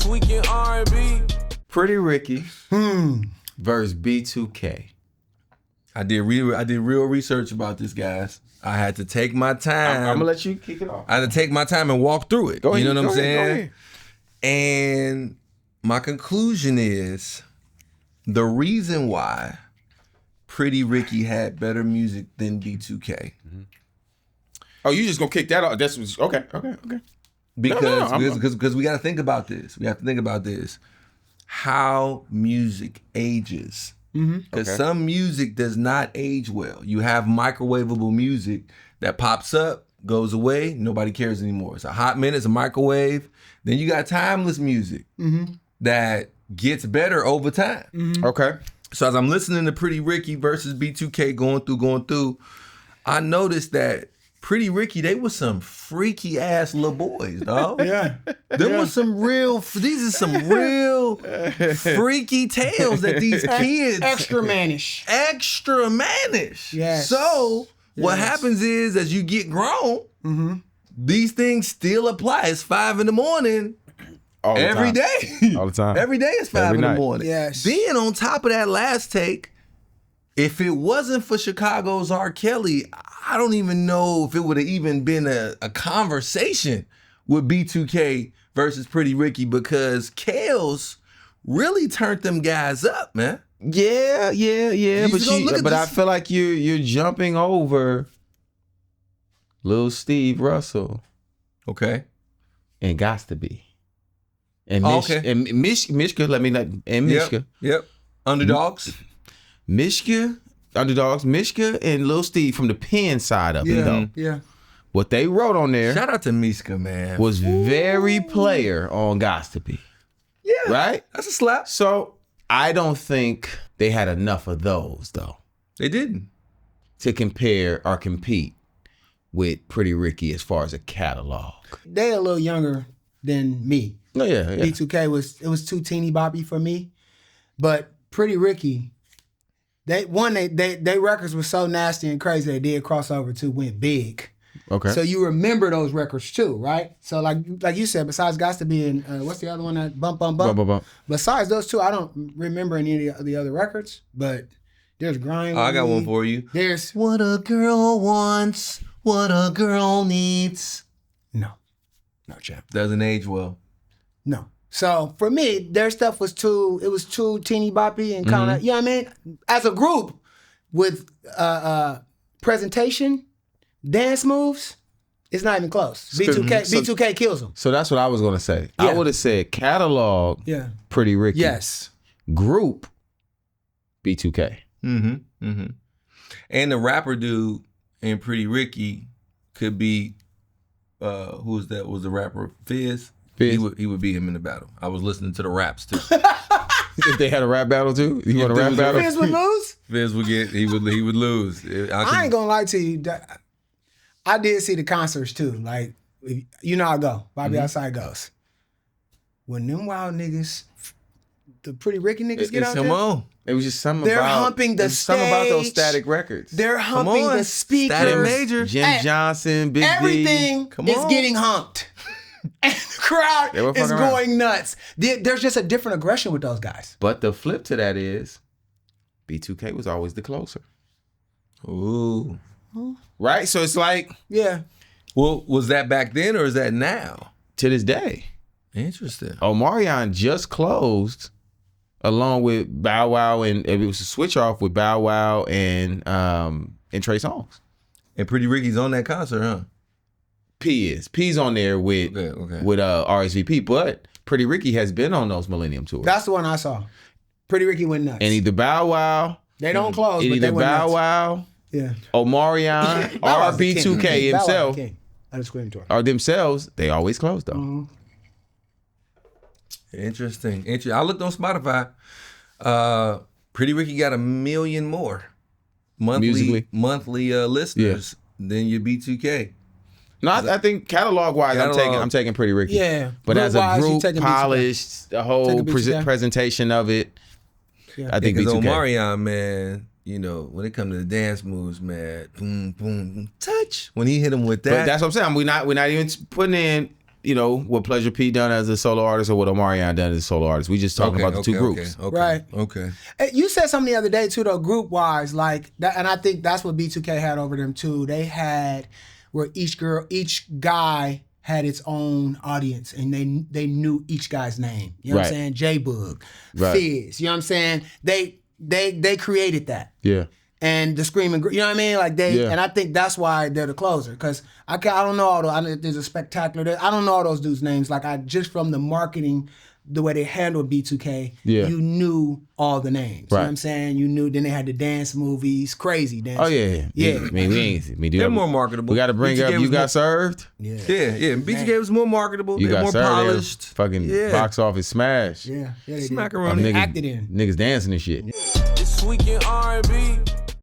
tweaking R&B. Pretty Ricky versus B2K. I did real research about this, guys. I had to take my time. I'm gonna let you kick it off. I had to take my time and walk through it. Go ahead, you know what I'm go ahead, saying? And my conclusion is the reason why Pretty Ricky had better music than B2K. Oh, you just gonna kick that off? That's okay. Because we got to think about this. We have to think about this. How music ages. Because some music does not age well. You have microwavable music that pops up, goes away, nobody cares anymore. It's a hot minute, it's a microwave. Then you got timeless music that gets better over time. Okay. So as I'm listening to Pretty Ricky versus B2K going through, I noticed that Pretty Ricky, they was some freaky ass little boys, dog. Yeah. Was some real, these are some real freaky tales that these kids. Extra mannish. Yes. So what happens is as you get grown, these things still apply. It's 5 a.m. every day. All the time. Every day is 5 Every in the night. morning. Yes. Then on top of that last take, if it wasn't for Chicago's R. Kelly, I don't even know if it would have even been a conversation with B2K versus Pretty Ricky because Kales really turned them guys up, man. Yeah. But I feel like you're jumping over Lil Steve Russell. Okay. And Gots to Be. And Okay. And Mishka, and Mishka. Yep. Underdogs. Mishka, Underdogs, Mishka, and Lil Steve from the pen side of it, though. Yeah. What they wrote on there Shout out to Mishka, man. was very player on Gots to Be. Yeah. Right? That's a slap. So I don't think they had enough of those, though, They didn't. to compare or compete with Pretty Ricky as far as a catalog. They a little younger than me. Oh, yeah. B2K was too teeny boppy for me. But Pretty Ricky, they records were so nasty and crazy they did crossover too, went big. Okay. So you remember those records too, right? So like you said, besides Gots to Be and what's the other one that Bump Bump Bump? Bump, bump, bump. Besides those two, I don't remember any of the other records, but there's Grind. I got one for you. There's What a girl wants, what a girl needs. no champ. Doesn't age well. No. So for me, their stuff was too teeny boppy and kind of, you know what I mean? As a group with presentation, dance moves, it's not even close. B2K kills them. So that's what I was going to say. Yeah. I would have said catalog, Yeah. Pretty Ricky. Yes. Group, B2K. And the rapper dude in Pretty Ricky could be, who was that? Was the rapper Fizz? Fizz. He would beat him in the battle. I was listening to the raps too. If they had a rap battle too? You want a rap battle? Fizz would lose? Fizz would he would lose. I ain't gonna lie to you. I did see the concerts too. Like, you know how I go. Bobby Outside goes. When them wild niggas, the Pretty Ricky niggas get out Come there. on. It was just something They're about humping the there's something about those stage. Static Records. They're humping on. the speakers. Static Major. Jim Hey, Johnson, Big D. Everything Come is on. getting humped. And the crowd They were is fucking around. going nuts. There's just a different aggression with those guys. But the flip to that is B2K was always the closer. Ooh. Right? So it's like Yeah. Well, was that back then or is that now? to this day. Interesting. Omarion just closed along with Bow Wow and it was a switch off with Bow Wow and Trey Songz. And Pretty Ricky's on that concert, huh? P's on there with RSVP, but Pretty Ricky has been on those Millennium tours. That's the one I saw. Pretty Ricky went nuts. And either Bow Wow, They don't close, and but they either went Bow nuts. Wow, Yeah. Omarion, Bow or Wow's the king. B2K Bow Wow's the himself, king. I just screamed to her. or themselves, they always close though. Interesting. I looked on Spotify. Pretty Ricky got 1 million more Musically? monthly listeners than your B2K. No, I think catalog wise, I'm taking Pretty Ricky. Yeah. But as a Group-wise, you group, taking B2K. polished, the whole Taking B2K. presentation of it, Yeah. I think Because B2K. Omarion, man, you know, when it comes to the dance moves, man, boom, boom, boom, touch. When he hit him with But that, that's what I'm saying. We're not even putting in what Pleasure P done as a solo artist or what Omarion done as a solo artist. We just talking about the two groups. Right. Okay. Hey, you said something the other day too, though, group wise, like that, and I think that's what B2K had over them too. They had where each guy had its own audience, and they knew each guy's name. You know what I'm saying? J-Bug, Fizz. You know what I'm saying? They created that. Yeah. And the Screaming, you know what I mean? Like and I think that's why they're the closer. Because I don't know all those. There's a Spectacular. I don't know all those dudes' names. Like just from the marketing, the way they handled B2K, you knew all the names. You know what I'm saying? You knew. Then they had the dance movies, crazy dance. Oh yeah. I mean, they're more marketable. We got to bring up You Got Served. Yeah. B2K was more marketable. You They're Got more Served. polished. Fucking box office smash. Yeah. They Smackaroni. acted in. Niggas dancing and shit. This week in R&B.